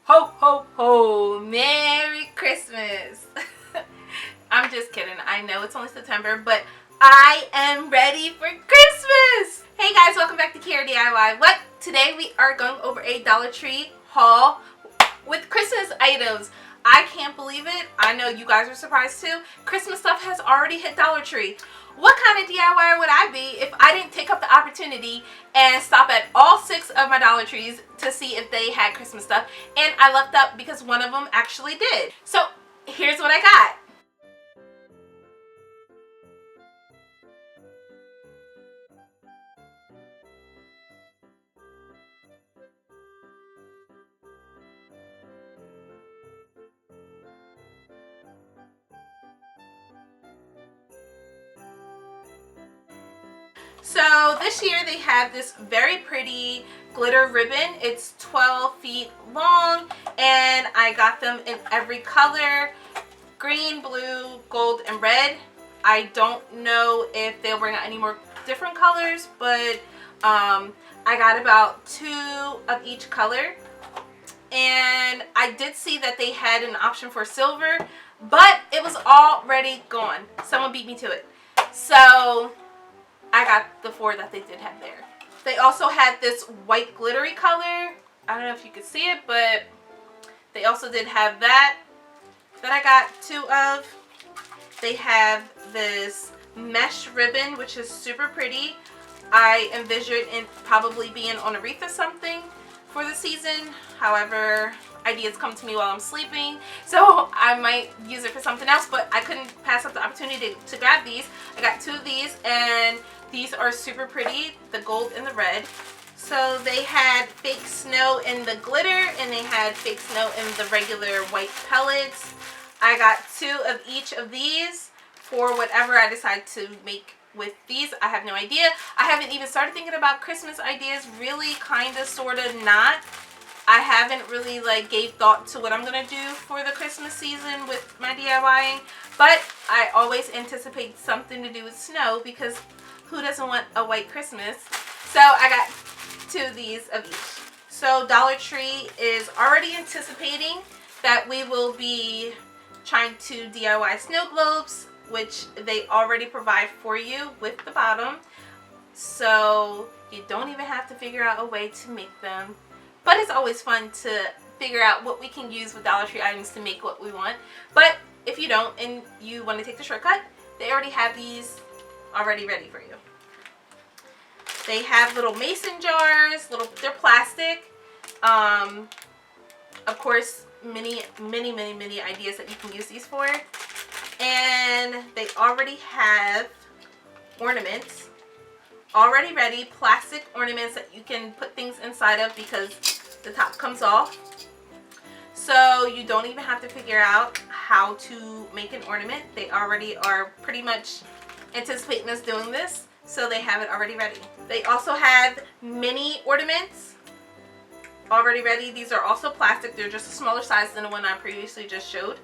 Ho, ho, ho. Merry Christmas. I'm just kidding. I know it's only September, but I am ready for Christmas. Hey guys, welcome back to Chiara DIY. Today we are going over a Dollar Tree haul with Christmas items. I can't believe it. I know you guys are surprised too. Christmas stuff has already hit Dollar Tree. What kind of DIYer would I be if I didn't take up the opportunity and stop at all 6 of my Dollar Trees to see if they had Christmas stuff? And I left up because one of them actually did. So here's what I got. So this year they have this very pretty glitter ribbon. It's 12 feet long and I got them in every color: green, blue, gold, and red. I don't know if they'll bring out any more different colors, but I got about 2 of each color. And I did see that they had an option for silver, but it was already gone. Someone beat me to it. So I got the 4 that they did have there. They also had this white glittery color. I don't know if you could see it, but they also did have that I got 2 of. They have this mesh ribbon, which is super pretty. I envision it probably being on a wreath or something for the season. However, ideas come to me while I'm sleeping, so I might use it for something else, but I couldn't pass up the opportunity to grab these. I got 2 of these, and these are super pretty, the gold and the red. So they had fake snow in the glitter, and they had fake snow in the regular white pellets. I got 2 of each of these for whatever I decide to make with these. I have no idea. I haven't even started thinking about Christmas ideas. Really, kind of, sort of not. I haven't really gave thought to what I'm going to do for the Christmas season with my DIYing. But I always anticipate something to do with snow, because who doesn't want a white Christmas? So I got 2 of these of each. So Dollar Tree is already anticipating that we will be trying to DIY snow globes, which they already provide for you with the bottom. So you don't even have to figure out a way to make them. But it's always fun to figure out what we can use with Dollar Tree items to make what we want. But if you don't and you want to take the shortcut, they already have these already ready for you. They have little mason jars, they're plastic. Of course, many ideas that you can use these for. And they already have ornaments already ready, plastic ornaments that you can put things inside of because the top comes off. So you don't even have to figure out how to make an ornament. They already are pretty much anticipating us doing this, so they have it already ready. They also have mini ornaments already ready. These are also plastic. They're just a smaller size than the one I previously just showed.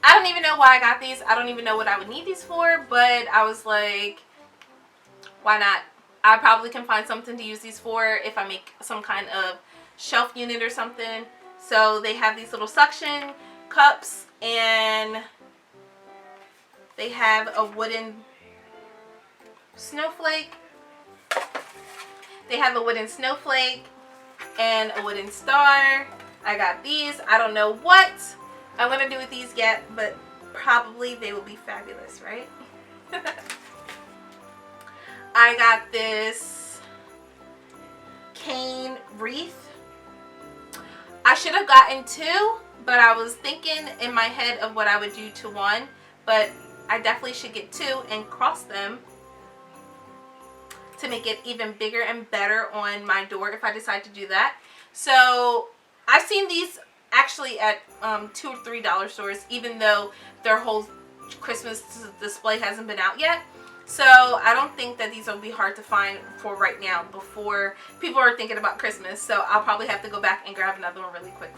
I don't even know why I got these. I don't even know what I would need these for, but I was like, why not? I probably can find something to use these for if I make some kind of shelf unit or something. So they have these little suction cups, and they have a wooden snowflake. They have a wooden snowflake and a wooden star. I got these. I don't know what I'm going to do with these yet, but probably they will be fabulous, right? I got this cane wreath. I should have gotten 2, but I was thinking in my head of what I would do to one, but I definitely should get 2 and cross them to make it even bigger and better on my door if I decide to do that. So I've seen these actually at $2 or $3 stores, even though their whole Christmas display hasn't been out yet. So I don't think that these will be hard to find for right now before people are thinking about Christmas. So I'll probably have to go back and grab another one really quick.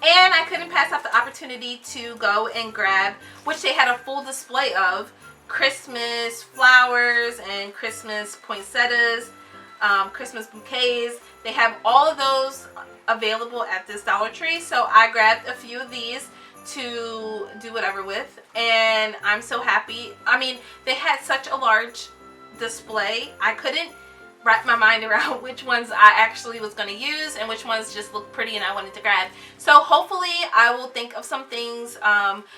And I couldn't pass up the opportunity to go and grab, which they had a full display of, Christmas flowers and Christmas poinsettias. Christmas bouquets. They have all of those available at this Dollar Tree. So I grabbed a few of these to do whatever with, and I'm so happy. I mean, they had such a large display. I couldn't wrap my mind around which ones I actually was going to use and which ones just looked pretty and I wanted to grab. So hopefully I will think of some things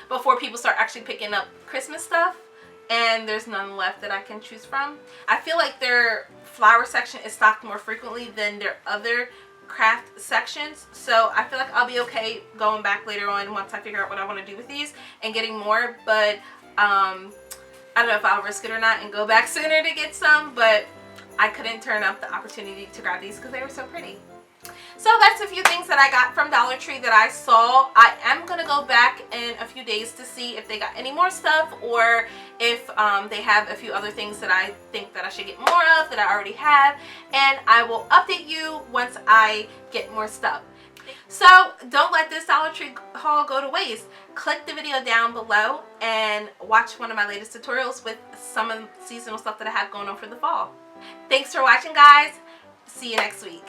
before people start actually picking up Christmas stuff, and there's none left that I can choose from. I feel like their flower section is stocked more frequently than their other craft sections, so I feel like I'll be okay going back later on once I figure out what I want to do with these and getting more. But I don't know if I'll risk it or not and go back sooner to get some, but I couldn't turn up the opportunity to grab these because they were so pretty. So that's a few things that I got from Dollar Tree that I saw. I am going to go back in a few days to see if they got any more stuff, or if they have a few other things that I think that I should get more of that I already have, and I will update you once I get more stuff. So don't let this Dollar Tree haul go to waste. Click the video down below and watch one of my latest tutorials with some of the seasonal stuff that I have going on for the fall. Thanks for watching, guys. See you next week.